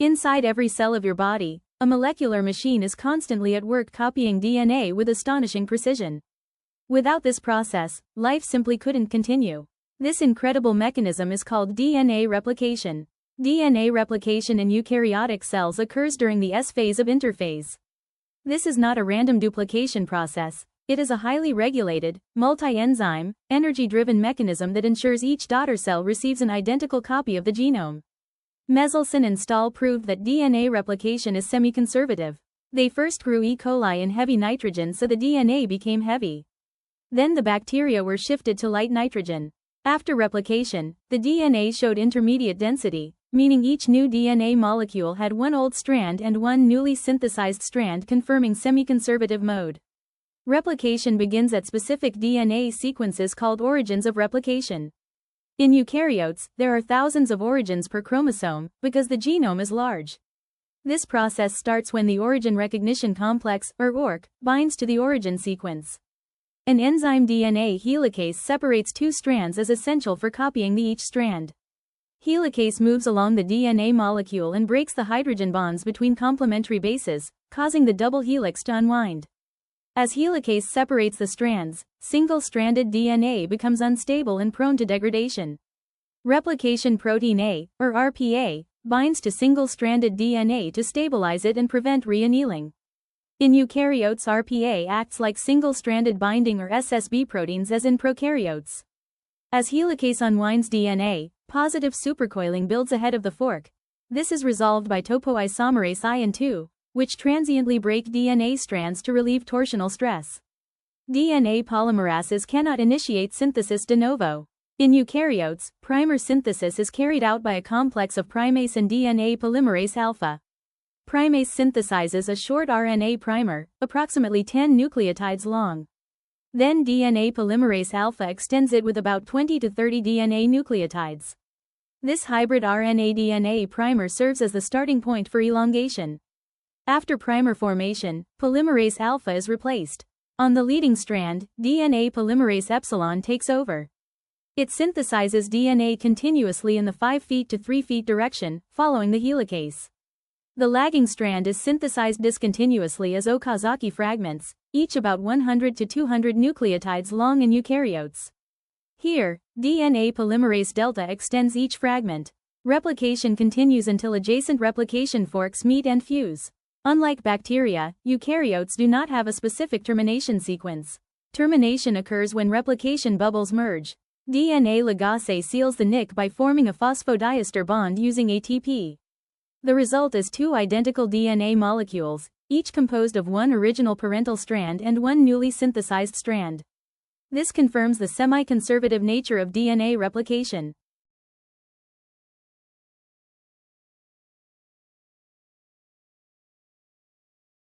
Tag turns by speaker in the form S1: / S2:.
S1: Inside every cell of your body, a molecular machine is constantly at work copying DNA with astonishing precision. Without this process, life simply couldn't continue. This incredible mechanism is called DNA replication. DNA replication in eukaryotic cells occurs during the S phase of interphase. This is not a random duplication process, it is a highly regulated, multi-enzyme, energy-driven mechanism that ensures each daughter cell receives an identical copy of the genome. Meselson and Stahl proved that DNA replication is semi-conservative. They first grew E. coli in heavy nitrogen so the DNA became heavy. Then the bacteria were shifted to light nitrogen. After replication, the DNA showed intermediate density, meaning each new DNA molecule had one old strand and one newly synthesized strand, confirming semi-conservative mode. Replication begins at specific DNA sequences called origins of replication. In eukaryotes, there are thousands of origins per chromosome, because the genome is large. This process starts when the origin recognition complex, or ORC, binds to the origin sequence. An enzyme DNA helicase separates two strands as essential for copying each strand. Helicase moves along the DNA molecule and breaks the hydrogen bonds between complementary bases, causing the double helix to unwind. As helicase separates the strands, single-stranded DNA becomes unstable and prone to degradation. Replication protein A, or RPA, binds to single-stranded DNA to stabilize it and prevent re-annealing. In eukaryotes, RPA acts like single-stranded binding or SSB proteins as in prokaryotes. As helicase unwinds DNA, positive supercoiling builds ahead of the fork. This is resolved by topoisomerase I and II, which transiently break DNA strands to relieve torsional stress. DNA polymerases cannot initiate synthesis de novo. In eukaryotes, primer synthesis is carried out by a complex of primase and DNA polymerase alpha. Primase synthesizes a short RNA primer, approximately 10 nucleotides long. Then DNA polymerase alpha extends it with about 20 to 30 DNA nucleotides. This hybrid RNA-DNA primer serves as the starting point for elongation. After primer formation, polymerase alpha is replaced. On the leading strand, DNA polymerase epsilon takes over. It synthesizes DNA continuously in the 5' to 3' direction, following the helicase. The lagging strand is synthesized discontinuously as Okazaki fragments, each about 100 to 200 nucleotides long in eukaryotes. Here, DNA polymerase delta extends each fragment. Replication continues until adjacent replication forks meet and fuse. Unlike bacteria, eukaryotes do not have a specific termination sequence. Termination occurs when replication bubbles merge. DNA ligase seals the nick by forming a phosphodiester bond using ATP. The result is two identical DNA molecules, each composed of one original parental strand and one newly synthesized strand. This confirms the semi-conservative nature of DNA replication.